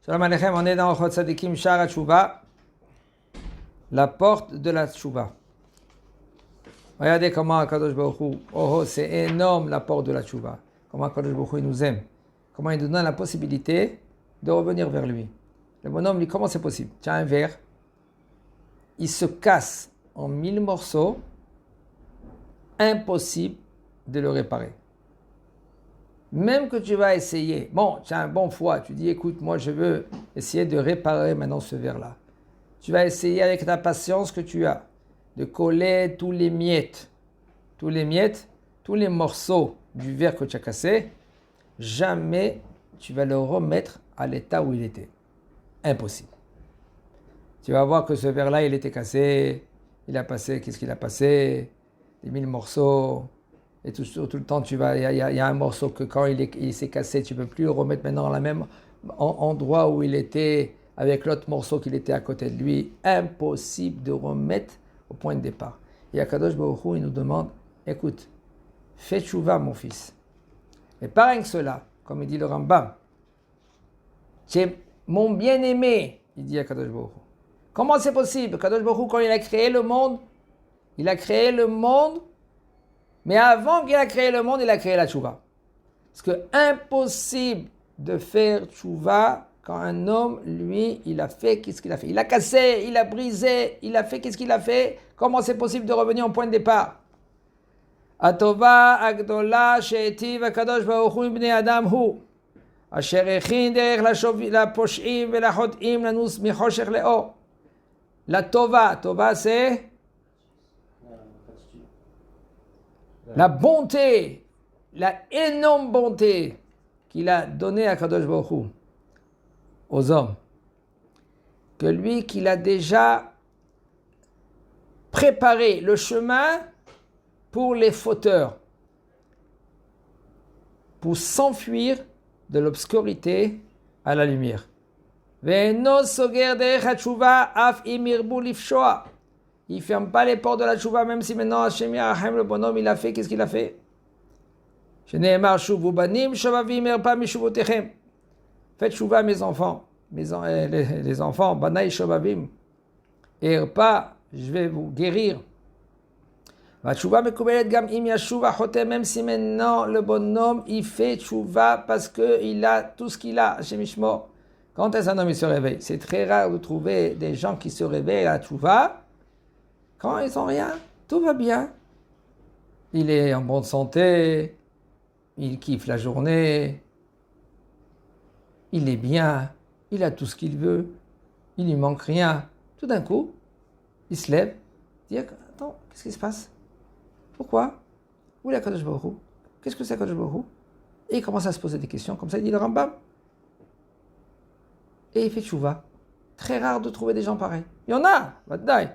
Shalom Aleichem, on est dans Ochot Tzadikim Shara Tshuva, la porte de la Tshuva. Regardez comment Akadosh Baruch Hu, c'est énorme la porte de la Tshuva. Comment Akadosh Baruch Hu il nous aime. Comment il nous donne la possibilité de revenir vers lui. Le bonhomme lui, comment c'est possible? Tiens un verre, il se casse en 1000 morceaux, impossible de le réparer. Même que tu vas essayer, bon, tu as un bon foie, tu dis, écoute, moi je veux essayer de réparer maintenant ce verre-là. Tu vas essayer avec ta patience que tu as, de coller tous les miettes, tous les morceaux du verre que tu as cassé, jamais tu vas le remettre à l'état où il était. Impossible. Tu vas voir que ce verre-là, il était cassé, il a passé, qu'est-ce qu'il a passé? Des 1000 morceaux. Et tout le temps, il y a un morceau que quand il s'est cassé, tu ne peux plus le remettre maintenant dans le même endroit où il était, avec l'autre morceau qu'il était à côté de lui. Impossible de remettre au point de départ. Et Akadosh Baruch Hu, il nous demande, écoute, fais tchouva, mon fils. Mais pas rien que cela, comme il dit le Rambam. C'est mon bien-aimé, il dit Akadosh Baruch Hu. Comment c'est possible? Akadosh Baruch Hu, quand il a créé le monde, mais avant qu'il a créé le monde, il a créé la tchouva. Parce que impossible de faire tchouva quand un homme, lui, il a fait, qu'est-ce qu'il a fait? Il a cassé, il a brisé, il a fait, qu'est-ce qu'il a fait? Comment c'est possible de revenir au point de départ? Atova agdola she'etiv akadosh baruch hu bnei adam hu asher echin derech laposh'im velachot'im lanus michoshech le'or. La tova c'est la bonté, la énorme bonté qu'il a donnée à Kadosh Baruch Hu aux hommes, que lui qu'il a déjà préparé le chemin pour les fauteurs, pour s'enfuir de l'obscurité à la lumière. Ve'eno soger derech hatshuva af im yirbu lifshoa. Il ne ferme pas les portes de la tchouva, même si maintenant Hashem Yarachem, le bonhomme, il a fait, qu'est-ce qu'il a fait? Faites tchouva, mes enfants, les enfants, Banaï Shovavim, et pas, je vais vous guérir. Même si maintenant le bonhomme, il fait tchouva parce qu'il a tout ce qu'il a, Hashem Ishmo. Quand est-ce un homme il se réveille? C'est très rare de trouver des gens qui se réveillent à la tchouva. Quand ils n'ont rien, tout va bien. Il est en bonne santé, il kiffe la journée, il est bien, il a tout ce qu'il veut, il ne lui manque rien. Tout d'un coup, il se lève, il dit, attends, qu'est-ce qui se passe? Pourquoi? Où est la Kadosh Baruch Hu? Qu'est-ce que c'est Kadosh Baruch Hu? Et il commence à se poser des questions, comme ça il dit le Rambam. Et il fait tchouva. Très rare de trouver des gens pareils. Il y en a, Vadaï.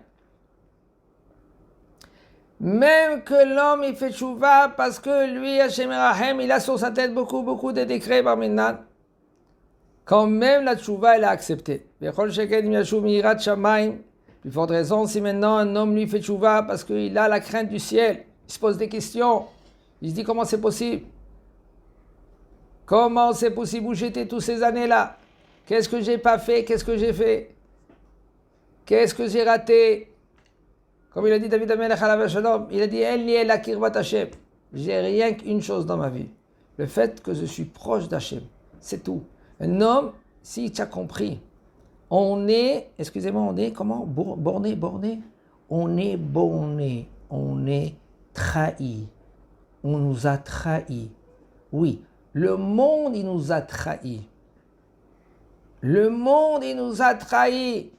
Même que l'homme il fait tchouva parce que lui, Hashem Rahem, il a sur sa tête beaucoup de décrets par maintenant. Quand même la tchouva, elle a accepté. Plus forte raison, si maintenant un homme lui fait tchouva parce qu'il a la crainte du ciel, il se pose des questions, il se dit comment c'est possible? Comment c'est possible où j'étais toutes ces années-là? Qu'est-ce que j'ai pas fait? Qu'est-ce que j'ai fait? Qu'est-ce que j'ai raté? Comme il a dit David Amelech alav shalom, il a dit Eli la kirvat Hashem. J'ai rien qu'une chose dans ma vie, le fait que je suis proche d'Hashem. C'est tout. Un homme, si tu as compris, on est, on est comment? Borné. On est borné, on est trahi. On nous a trahis. Oui, le monde, il nous a trahis. Le monde, il nous a trahis.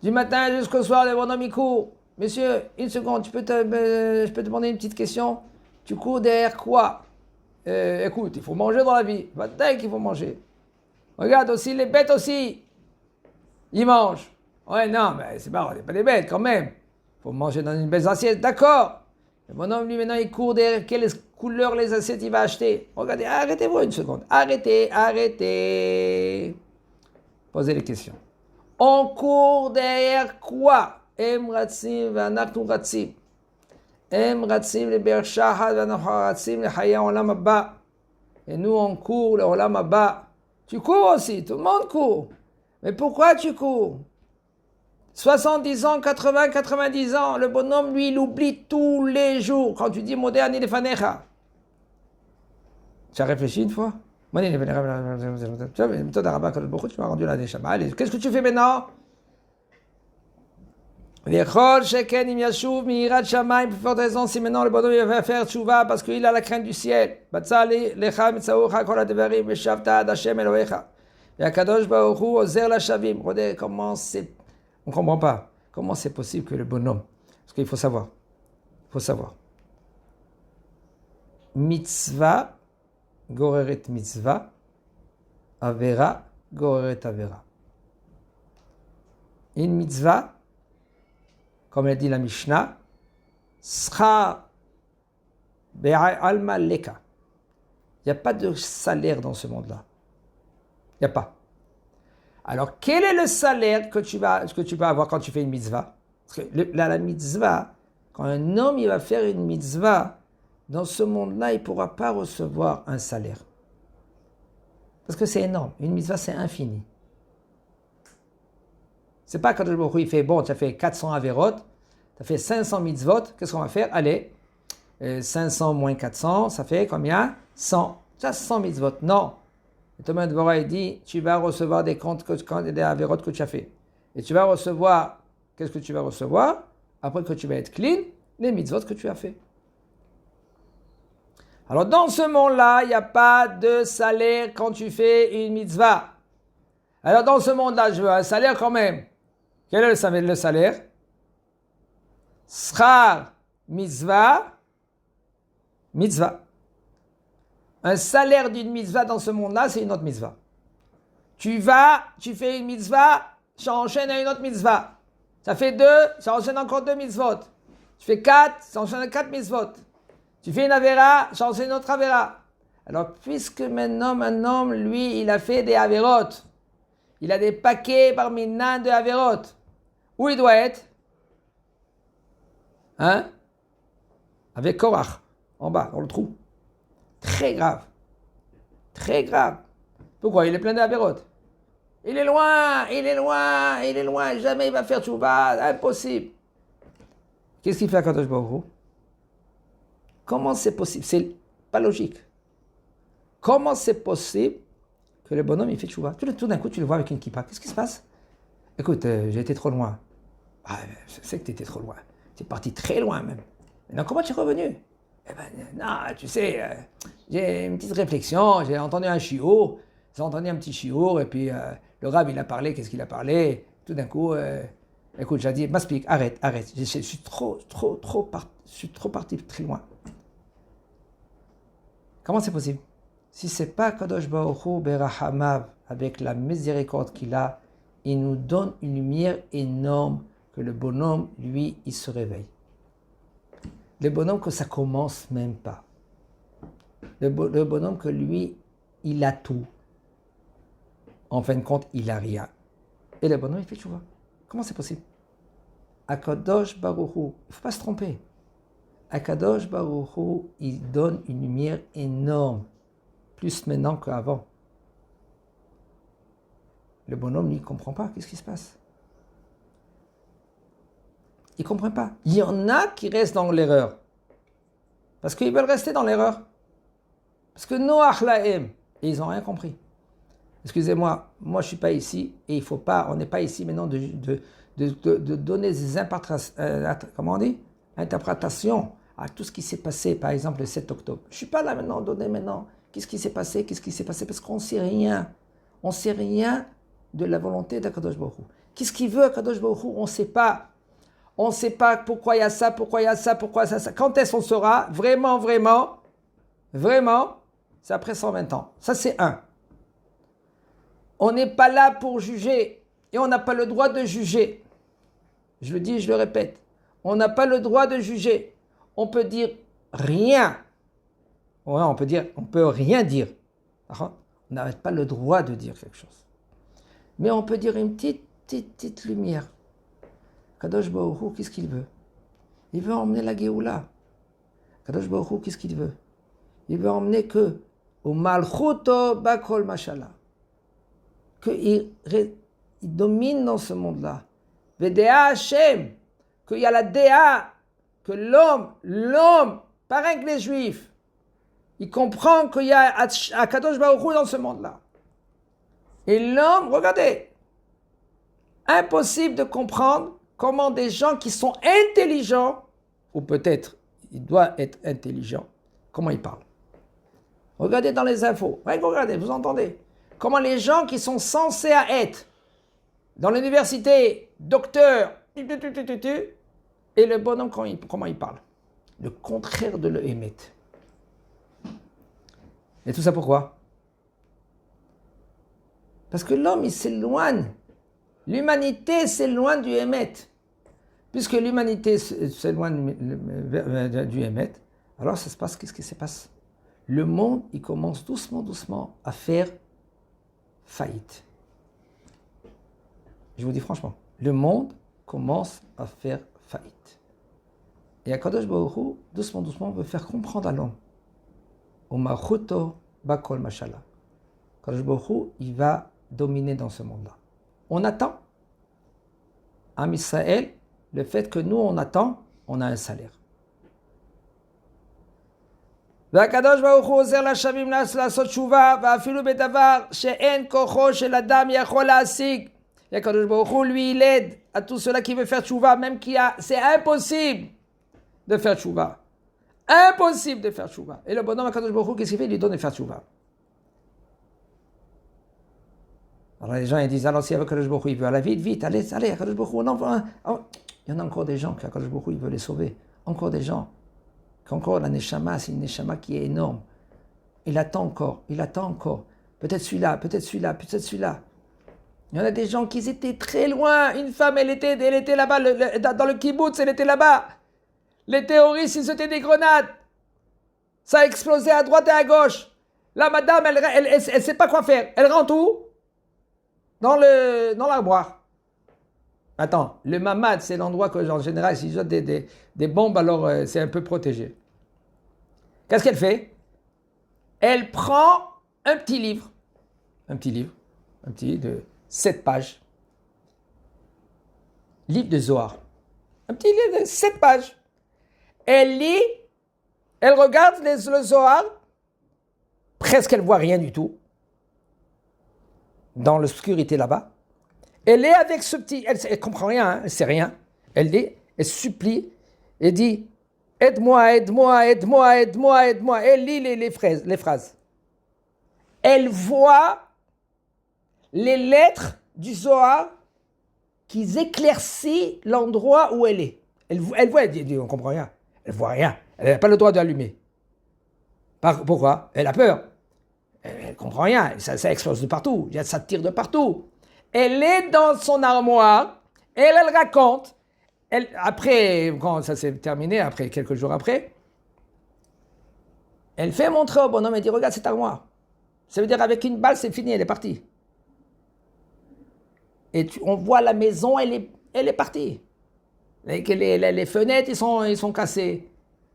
Du matin jusqu'au soir, le bonhomme il court. Monsieur, une seconde, je peux te demander une petite question? Tu cours derrière quoi? Écoute, il faut manger dans la vie. Va dès qu'il faut manger. Regarde aussi, les bêtes aussi. Ils mangent. Ouais, non, mais c'est pas, on n'est pas des bêtes quand même. Il faut manger dans une belle assiette, d'accord. Le bonhomme, lui, maintenant, il court derrière quelle couleur les assiettes il va acheter. Regardez, arrêtez-vous une seconde. Arrêtez. Posez les questions. On court derrière quoi? Em ratzim ve'anachnu ratzim. Em ratzim leber shahad ve'anachnu ratzim lechaya olam haba. Et nous on court le olam haba. Tu cours aussi, tout le monde court. Mais pourquoi tu cours? 70 ans, 80, 90 ans, le bonhomme, lui, il oublie tous les jours. Quand tu dis moderne, il est fanecha. Tu as réfléchi une fois? Tu m'as rendu la neshama. Allez, qu'est-ce que tu fais maintenant? V'echol sheken im yashuv mi'irat shamayim, plus forte raison, si maintenant le bonhomme il va faire tchouva parce qu'il a la crainte du ciel. Batzali lecha mitzaucha kol hadevarim v'shavta ad Hashem Elohecha. V'akadosh baruch hu ozer lashavim. Regardez comment c'est... On ne comprend pas. Comment c'est possible que le bonhomme... Parce qu'il faut savoir. Il faut savoir. Mitzvah goreret mitzvah, avera goreret avera. Une mitzvah, comme elle dit la Mishnah, schar be'alma leka. Il n'y a pas de salaire dans ce monde-là. Il n'y a pas. Alors, quel est le salaire que tu vas avoir quand tu fais une mitzvah? Parce que la mitzvah, quand un homme il va faire une mitzvah, dans ce monde-là, il ne pourra pas recevoir un salaire. Parce que c'est énorme. Une mitzvah, c'est infini. C'est pas quand le il fait, bon, tu as fait 400 averot, tu as fait 500 mitzvot, qu'est-ce qu'on va faire? Allez, 500 moins 400, ça fait combien? 100. Tu as 100 mitzvot. Non. Le Thomas de Bora, il dit, tu vas recevoir des comptes, des averot que tu as fait. Et tu vas recevoir, qu'est-ce que tu vas recevoir? Après que tu vas être clean, les mitzvot que tu as fait. Alors dans ce monde-là, il n'y a pas de salaire quand tu fais une mitzvah. Alors dans ce monde-là, je veux un salaire quand même. Quel est le salaire? Schar mitzvah, mitzvah. Un salaire d'une mitzvah dans ce monde-là, c'est une autre mitzvah. Tu fais une mitzvah, ça enchaîne à une autre mitzvah. Ça fait 2, ça enchaîne encore 2 mitzvot. Tu fais 4, ça enchaîne à 4 mitzvot. Tu fais une avéra, ça enchaîne une autre avéra. Alors, puisque maintenant, un homme, lui, il a fait des avérots, il a des paquets par minan de avérots, où il doit être? Hein? Avec Korach, en bas, dans le trou. Très grave. Très grave. Pourquoi? Il est plein d'avérots. Il est loin, il est loin, il est loin. Jamais il va faire tchouva, impossible. Qu'est-ce qu'il fait à Kadosh Baruch Hu? Comment c'est possible? C'est pas logique. Comment c'est possible que le bonhomme il fait tchouva? Tout d'un coup, tu le vois avec une kippa. Qu'est-ce qui se passe? Écoute, j'ai été trop loin. Ah, je sais que tu étais trop loin. Tu es parti très loin même. Maintenant, comment tu es revenu? Eh ben, non, tu sais, j'ai une petite réflexion. J'ai entendu un chiour. J'ai entendu un petit chiour. Et puis, le rab, il a parlé. Qu'est-ce qu'il a parlé? Tout d'un coup, écoute, j'ai dit, m'explique, arrête. Je suis trop parti très loin. Comment c'est possible? Si c'est pas Kadosh Baruch Hu Berahamav, avec la miséricorde qu'il a, il nous donne une lumière énorme que le bonhomme, lui, il se réveille. Le bonhomme que ça commence même pas. Le bonhomme que lui, il a tout. En fin de compte, il a rien. Et le bonhomme, il fait tchouva. Comment c'est possible? Akadosh Baruch Hu, il ne faut pas se tromper. Akadosh Baruch Hu, il donne une lumière énorme, plus maintenant qu'avant. Le bonhomme, lui, il ne comprend pas. Qu'est-ce qui se passe? Il ne comprend pas. Il y en a qui restent dans l'erreur. Parce qu'ils veulent rester dans l'erreur. Parce que Noach Lahem, et ils n'ont rien compris. Excusez-moi, moi je ne suis pas ici, et il faut pas, on n'est pas ici maintenant de donner des interprétations à tout ce qui s'est passé, par exemple le 7 octobre. Je ne suis pas là maintenant, donner maintenant, qu'est-ce qui s'est passé, parce qu'on ne sait rien. On ne sait rien de la volonté d'Akadosh Baruch Hu. Qu'est-ce qu'il veut Akadosh Baruch Hu? On ne sait pas. On ne sait pas pourquoi il y a ça, pourquoi ça. Quand est-ce qu'on saura? Vraiment, c'est après 120 ans. Ça, c'est un. On n'est pas là pour juger. Et on n'a pas le droit de juger. Je le dis, je le répète. On n'a pas le droit de juger. On peut dire rien. Ouais, on peut rien dire. On n'a pas le droit de dire quelque chose. Mais on peut dire une petite lumière. Kadosh Baruch Hu, qu'est-ce qu'il veut? Il veut emmener la Géoula. Kadosh Baruch Hu, qu'est-ce qu'il veut? Il veut emmener que au Malchuto Bakol Mashallah. il domine dans ce monde-là. Vedea Hashem, qu'il y a la Déa, que l'homme, pareil que les Juifs, il comprend qu'il y a Akadosh Baruch Hu dans ce monde-là. Et l'homme, regardez, impossible de comprendre comment des gens qui sont intelligents, ou peut-être il doit être intelligent, comment ils parlent. Regardez dans les infos, regardez, vous entendez. Comment les gens qui sont censés être dans l'université, docteur, et le bonhomme, comment il parle. Le contraire de l'Emet. Et tout ça pourquoi? Parce que l'homme, il s'éloigne. L'humanité s'éloigne du Emet. Puisque l'humanité s'éloigne du Emet, alors ça se passe, qu'est-ce qui se passe? Le monde, il commence doucement à faire faillite. Je vous dis franchement, le monde commence à faire faillite. Et Akadosh Baruch Hu, doucement, veut faire comprendre à l'homme. Umachuto bakol mashallah. Akadosh Baruch Hu, il va dominer dans ce monde-là. On attend. Am Israël, le fait que nous, on attend, on a un salaire. והקדוש ברוך הוא עוזר לשבים לעשות תשובה, ואפילו בדבר שאין כוחו של אדם יכול להשיג. הקדוש ברוך הוא, lui, il aide à tout cela qui veut faire tchouva, même c'est impossible de faire tchouva. Impossible de faire tchouva. Et le bonhomme, Akadosh Baruch Hu, qu'est-ce qu'il fait? Il lui donne de faire tchouva. Alors les gens, ils disent, alors si Akadosh Baruch Hu, il veut aller vite, allez, Akadosh Baruch Hu, non, il y en a encore des gens qu'Akadosh Baruch Hu, il veut les sauver. Encore des gens. Qu'encore la Neshama, c'est une Neshama qui est énorme. Il attend encore. Peut-être celui-là. Il y en a des gens qui étaient très loin. Une femme, elle était là-bas, dans le kibbutz, elle était là-bas. Les terroristes, ils étaient des grenades. Ça a explosé à droite et à gauche. La madame, elle sait pas quoi faire. Elle rentre où? Dans l'armoire. Attends, le mamad, c'est l'endroit que, en général, s'ils jettent des bombes, alors c'est un peu protégé. Qu'est-ce qu'elle fait? Elle prend un petit livre de 7 pages. Livre de Zohar. Un petit livre de 7 pages. Elle lit, elle regarde le Zohar, presque elle ne voit rien du tout, dans l'obscurité là-bas. Elle est avec ce petit, elle ne comprend rien, elle ne sait rien. Elle est, elle supplie, et dit, aide-moi. Elle lit les phrases. Elle voit les lettres du Zohar qui éclaircissent l'endroit où elle est. Elle voit, elle dit, on ne comprend rien. Elle ne voit rien. Elle n'a pas le droit d'allumer. Pourquoi? Elle a peur. Elle ne comprend rien. Ça explose de partout. Ça tire de partout. Elle est dans son armoire, elle raconte. Après, quand ça s'est terminé, après quelques jours après, elle fait montrer au bonhomme et dit, regarde cette armoire. Ça veut dire avec une balle, c'est fini, elle est partie. Et on voit la maison, elle est partie. Les fenêtres, ils sont cassés.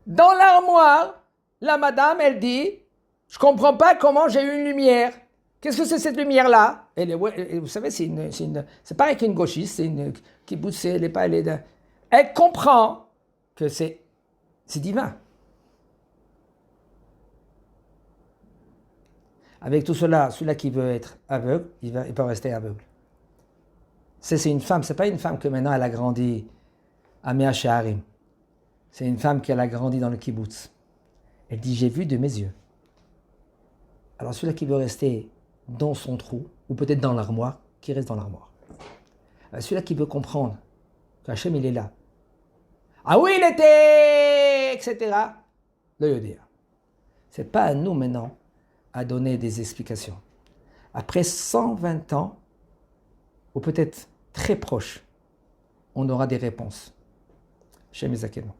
Dans l'armoire, la madame, elle dit, je ne comprends pas comment j'ai eu une lumière. Qu'est-ce que c'est cette lumière-là? Vous savez, c'est pareil qu'une gauchiste, c'est une kibbutz, elle comprend que c'est divin. Avec tout cela, celui-là qui veut être aveugle, il peut rester aveugle. C'est une femme, c'est pas une femme que maintenant elle a grandi à Mea Shearim. C'est une femme qui a grandi dans le kibbutz. Elle dit, j'ai vu de mes yeux. Alors celui-là qui veut rester dans son trou, ou peut-être dans l'armoire, qui reste dans l'armoire. Celui-là qui veut comprendre qu'Hachem, il est là. Ah oui, il était, etc. Le Yodéa. C'est pas à nous maintenant à donner des explications. Après 120 ans, ou peut-être très proche, on aura des réponses. Hachem Yizakenu.